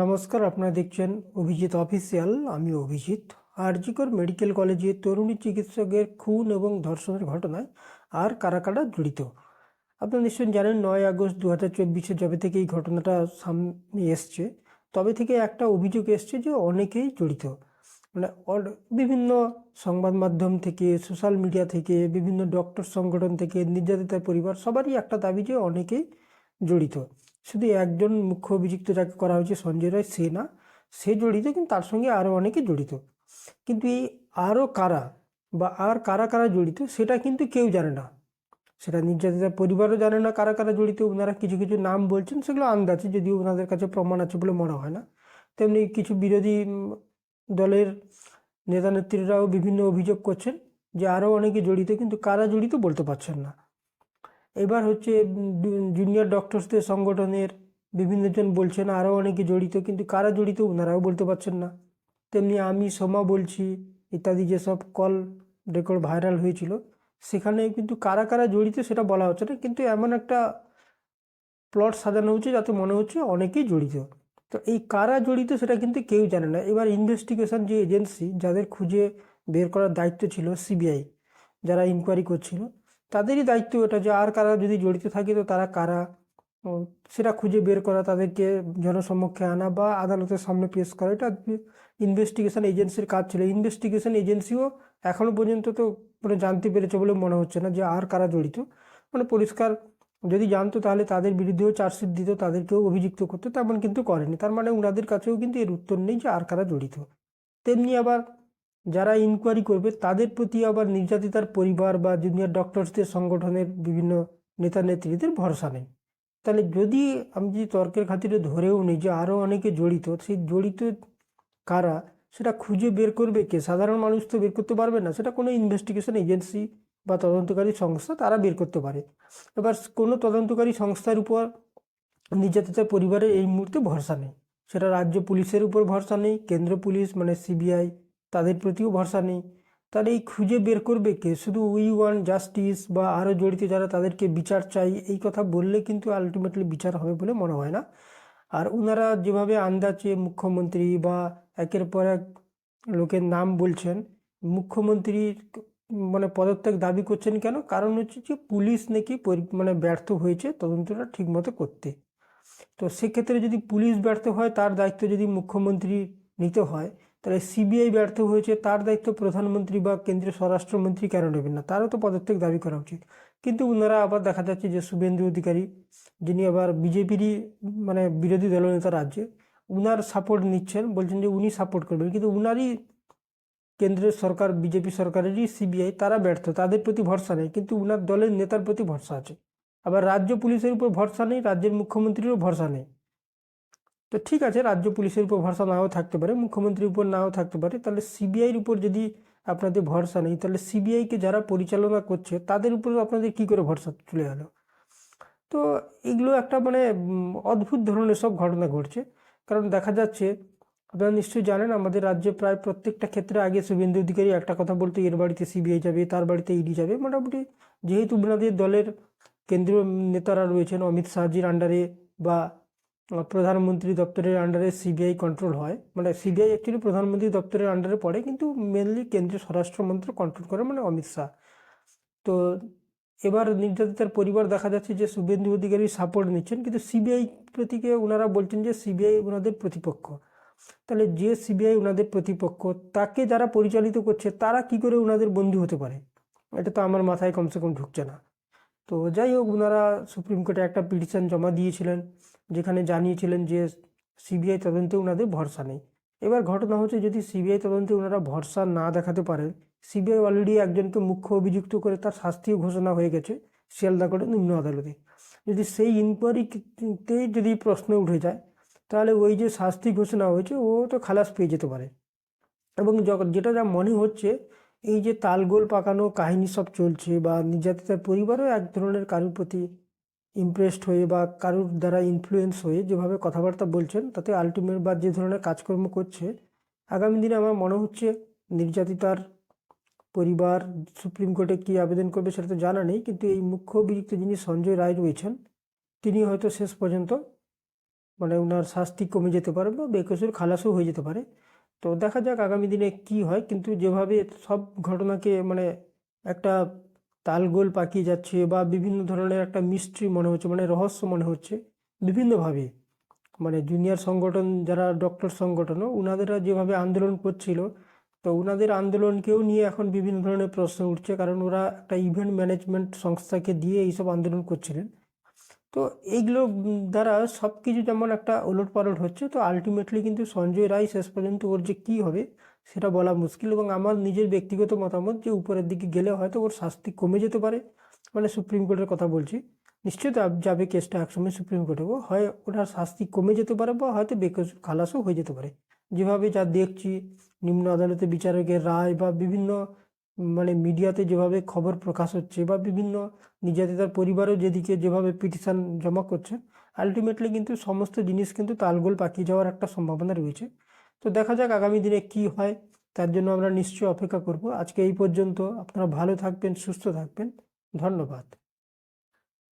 নমস্কার, আপনারা দেখছেন অভিজিৎ অফিসিয়াল। আমি অভিজিৎ। আরজিকর মেডিকেল কলেজে তরুণী চিকিৎসকের খুন এবং ধর্ষণের ঘটনায় আর কারা কারা জড়িত আপনারা নিশ্চয়ই জানেন। 9 আগস্ট 2024 যবে থেকে এই ঘটনাটা সামনে এসছে, তবে থেকে একটা অভিযোগ এসছে যে অনেকেই জড়িত। মানে বিভিন্ন সংবাদ মাধ্যম থেকে, সোশ্যাল মিডিয়া থেকে, বিভিন্ন ডক্টর সংগঠন থেকে, নির্যাতিতার পরিবার, সবারই একটা দাবি যে অনেকেই জড়িত। শুধু একজন মুখ্য অভিযুক্ত যাকে করা হয়েছে সঞ্জয় রায়, সে না, সে জড়িত, কিন্তু তার সঙ্গে আরও অনেকে জড়িত। কিন্তু এই আরও কারা বা আর কারা কারা জড়িত সেটা কিন্তু কেউ জানে না। সেটা নির্যাতিতার পরিবারও জানে না কারা কারা জড়িত। ওনারা কিছু কিছু নাম বলছেন, সেগুলো আন্দাজে, যদিও ওনাদের কাছে প্রমাণ আছে বলে মনে হয় না। তেমনি কিছু বিরোধী দলের নেতা নেত্রীরাও বিভিন্ন অভিযোগ করছেন যে আরও অনেকে জড়িত, কিন্তু কারা জড়িত বলতে পারছেন না। এবার হচ্ছে জুনিয়র ডক্টরসদের সংগঠনের বিভিন্নজন বলছেন আরও অনেকে জড়িত, কিন্তু কারা জড়িত ওনারাও বলতে পারছেন না। তেমনি আমি সোমা বলছি ইত্যাদি যেসব কল রেকর্ড ভাইরাল হয়েছিল, সেখানে কিন্তু কারা কারা জড়িত সেটা বলা হচ্ছে না, কিন্তু এমন একটা প্লট সাজানো হচ্ছে যাতে মনে হচ্ছে অনেকেই জড়িত। তো এই কারা জড়িত সেটা কিন্তু কেউ জানে না। এবার ইনভেস্টিগেশন যে এজেন্সি, যাদের খুঁজে বের করার দায়িত্ব ছিল সিবিআই, যারা ইনকোয়ারি করছিল, তাদেরই দায়িত্ব এটা যে আর কারা যদি জড়িত থাকে তো তারা কারা, সেটা খুঁজে বের করা, তাদেরকে জনসমক্ষে আনা বা আদালতের সামনে পেশ করা। এটা ইনভেস্টিগেশন এজেন্সির কাজ ছিল। ইনভেস্টিগেশন এজেন্সিও এখনো পর্যন্ত তো মানে জানতে পেরেছে বলে মনে হচ্ছে না যে আর কারা জড়িত। মানে পরিষ্কার, যদি জানতো তাহলে তাদের বিরুদ্ধেও চার্জশিট দিত, তাদেরকেও অভিযুক্ত করতো, তেমন কিন্তু করেনি। তার মানে ওনাদের কাছেও কিন্তু এর উত্তর নেই যে আর কারা জড়িত। তেমনি আবার যারা ইনকোয়ারি করবে তাদের প্রতি আবার নির্যাতিতার পরিবার বা জুনিয়র ডক্টরসদের সংগঠনের বিভিন্ন নেতা নেত্রীদের ভরসা নেই। তাহলে যদি আমি যদি তর্কের খাতিরে ধরেও নিই যে আরও অনেকে জড়িত, সেই জড়িত কারা সেটা খুঁজে বের করবে কে? সাধারণ মানুষ তো বের করতে পারবে না, সেটা কোনো ইনভেস্টিগেশন এজেন্সি বা তদন্তকারী সংস্থা তারা বের করতে পারে। এবার কোনো তদন্তকারী সংস্থার উপর নির্যাতিতার পরিবারের এই মুহূর্তে ভরসা নেই। সেটা রাজ্য পুলিশের উপর ভরসা নেই, কেন্দ্র পুলিশ মানে সিবিআই, তাদের প্রতিও ভরসা নেই। তাহলে এই খুঁজে বের করবে কে? শুধু উই ওয়ান্ট জাস্টিস বা আরও জড়িত যারা তাদেরকে বিচার চাই, এই কথা বললে কিন্তু আলটিমেটলি বিচার হবে বলে মনে হয় না। আর ওনারা যেভাবে আন্দাজে মুখ্যমন্ত্রী বা একের পর এক লোকের নাম বলছেন, মুখ্যমন্ত্রীর মানে পদত্যাগ দাবি করছেন কেন? কারণ হচ্ছে যে পুলিশ নাকি মানে ব্যর্থ হয়েছে তদন্তটা ঠিকমতো করতে। তো সেক্ষেত্রে যদি পুলিশ ব্যর্থ হয়, তার দায়িত্ব যদি মুখ্যমন্ত্রী নিতে হয়, তাহলে সিবিআই ব্যর্থ হয়েছে, তার দায়িত্ব প্রধানমন্ত্রী বা কেন্দ্রীয় স্বরাষ্ট্রমন্ত্রী কেন নেবেন না? তারও তো পদত্যাগ দাবি করা উচিত। কিন্তু ওনারা আবার দেখা যাচ্ছে যে শুভেন্দু অধিকারী, যিনি আবার বিজেপিরই মানে বিরোধী দলনেতা রাজ্যে, উনার সাপোর্ট নিচ্ছেন, বলছেন যে উনি সাপোর্ট করবেন, কিন্তু উনারই কেন্দ্রের সরকার, বিজেপি সরকারেরই সিবিআই, তারা ব্যর্থ, তাদের প্রতি ভরসা নেই, কিন্তু উনার দলের নেতার প্রতি ভরসা আছে। আবার রাজ্য পুলিশের উপর ভরসা নেই, রাজ্যের মুখ্যমন্ত্রীরও ভরসা নেই। তো ঠিক আছে, রাজ্য পুলিশের উপর ভরসা নাও থাকতে পারে, মুখ্যমন্ত্রীর উপর নাও থাকতে পারে, তাহলে সিবিআইয়ের উপর যদি আপনাদের ভরসা নেই, তাহলে সিবিআইকে যারা পরিচালনা করছে তাদের উপর আপনাদের কি করে ভরসা চলে গেল? তো এগুলো একটা মানে অদ্ভুত ধরনের সব ঘটনা ঘটছে। কারণ দেখা যাচ্ছে, আপনারা নিশ্চয়ই জানেন, আমাদের রাজ্যে প্রায় প্রত্যেকটা ক্ষেত্রে আগে শুভেন্দু অধিকারী একটা কথা বলতো, এর বাড়িতে সিবিআই যাবে, তার বাড়িতে ইডি যাবে। মোটামুটি যেহেতু ওনাদের দলের কেন্দ্রীয় নেতারা রয়েছেন অমিত শাহজির আন্ডারে বা প্রধানমন্ত্রী দপ্তরের আন্ডারে সিবিআই কন্ট্রোল হয়, মানে সিবিআই অ্যাকচুয়ালি প্রধানমন্ত্রী দপ্তরের আন্ডারে পড়ে, কিন্তু মেনলি কেন্দ্রীয় স্বরাষ্ট্রমন্ত্রী কন্ট্রোল করে, মানে অমিত শাহ। তো এবার নির্যাতিতার পরিবার দেখা যাচ্ছে যে শুভেন্দু অধিকারী সাপোর্ট নিচ্ছেন, কিন্তু সিবিআই প্রতিকে ওনারা বলছেন যে সিবিআই ওনাদের প্রতিপক্ষ। তাহলে যে সিবিআই ওনাদের প্রতিপক্ষ, তাকে যারা পরিচালিত করছে তারা কি করে ওনাদের বন্ধু হতে পারে? এটা তো আমার মাথায় কমসে কম ঢুকছে না। তো যাই হোক, ওনারা সুপ্রিম কোর্টে একটা পিটিশন জমা দিয়েছিলেন, যেখানে জানিয়েছিলেন যে সিবিআই তদন্তে ওনাদের ভরসা নেই। এবার ঘটনা হচ্ছে, যদি সিবিআই তদন্তে ওনারা ভরসা না দেখাতে পারেন, সিবিআই অলরেডি একজনকে মুখ্য অভিযুক্ত করে তার শাস্তিও ঘোষণা হয়ে গেছে শিয়ালদা কোর্টের নিম্ন আদালতে। যদি সেই ইনকোয়ারিতে যদি প্রশ্ন উঠে যায়, তাহলে ওই যে শাস্তি ঘোষণা হয়েছে ও তো খালাস পেয়ে যেতে পারে। এবং যেটা যা মনে হচ্ছে, এই যে তালগোল পাকানো কাহিনী সব চলছে, বা নির্যাতিতার পরিবারও এক ধরনের কারোর প্রতি ইমপ্রেসড হয়ে বা কারোর দ্বারা ইনফ্লুয়েন্স হয়ে যেভাবে কথাবার্তা বলছেন, তাতে আলটিমেট বা যে ধরনের কাজকর্ম করছে, আগামী দিনে আমার মনে হচ্ছে নির্যাতিতার পরিবার সুপ্রিম কোর্টে কী আবেদন করবে সেটা তো জানা নেই, কিন্তু এই মুখ্য অভিযুক্ত যিনি সঞ্জয় রায় রয়েছেন, তিনি হয়তো শেষ পর্যন্ত মানে ওনার শাস্তি কমে যেতে পারে বা বেকসুর খালাসও হয়ে যেতে পারে। তো দেখা যাক আগামী দিনে কি হয়, কিন্তু যেভাবে সব ঘটনাকে মানে একটা তালগোল পাকিয়ে যাচ্ছে বা বিভিন্ন ধরনের একটা মিস্ট্রি মনে হচ্ছে, মানে রহস্য মনে হচ্ছে বিভিন্নভাবে, মানে জুনিয়র সংগঠন যারা ডক্টর সংগঠনও ওনাদেরা যেভাবে আন্দোলন করছিল, তো ওনাদের আন্দোলনকেও নিয়ে এখন বিভিন্ন ধরনের প্রশ্ন উঠছে, কারণ ওরা একটা ইভেন্ট ম্যানেজমেন্ট সংস্থাকে দিয়ে এইসব আন্দোলন করছিলেন। তো এইগুলো দ্বারা সব কিছু যেমন একটা ওলটপালট হচ্ছে, তো আলটিমেটলি কিন্তু সঞ্জয় রায় শেষ পর্যন্ত ওর যে কী হবে সেটা বলা মুশকিল। এবং আমার নিজের ব্যক্তিগত মতামত যে উপরের দিকে গেলে হয়তো ওর শাস্তি কমে যেতে পারে, মানে সুপ্রিম কোর্টের কথা বলছি। নিশ্চয়ই যাবে কেসটা একসময় সুপ্রিম কোর্টেও, হয় ওটার শাস্তি কমে যেতে পারে বা হয়তো বেকসুর খালাসও হয়ে যেতে পারে। যেভাবে যা দেখছি নিম্ন আদালতে বিচারকের রায় বা বিভিন্ন মানে মিডিয়াতে যেভাবে খবর প্রকাশ হচ্ছে বা বিভিন্ন নির্যাতিতার পরিবারও যেদিকে যেভাবে পিটিশন জমা করছে, আলটিমেটলি কিন্তু সমস্ত জিনিস কিন্তু তালগোল পাকিয়ে যাওয়ার একটা সম্ভাবনা রয়েছে। তো দেখা যাক আগামী দিনে কি হয়, তার জন্য আমরা নিশ্চয়ই অপেক্ষা করব। আজকে এই পর্যন্ত। আপনারা ভালো থাকবেন, সুস্থ থাকবেন। ধন্যবাদ।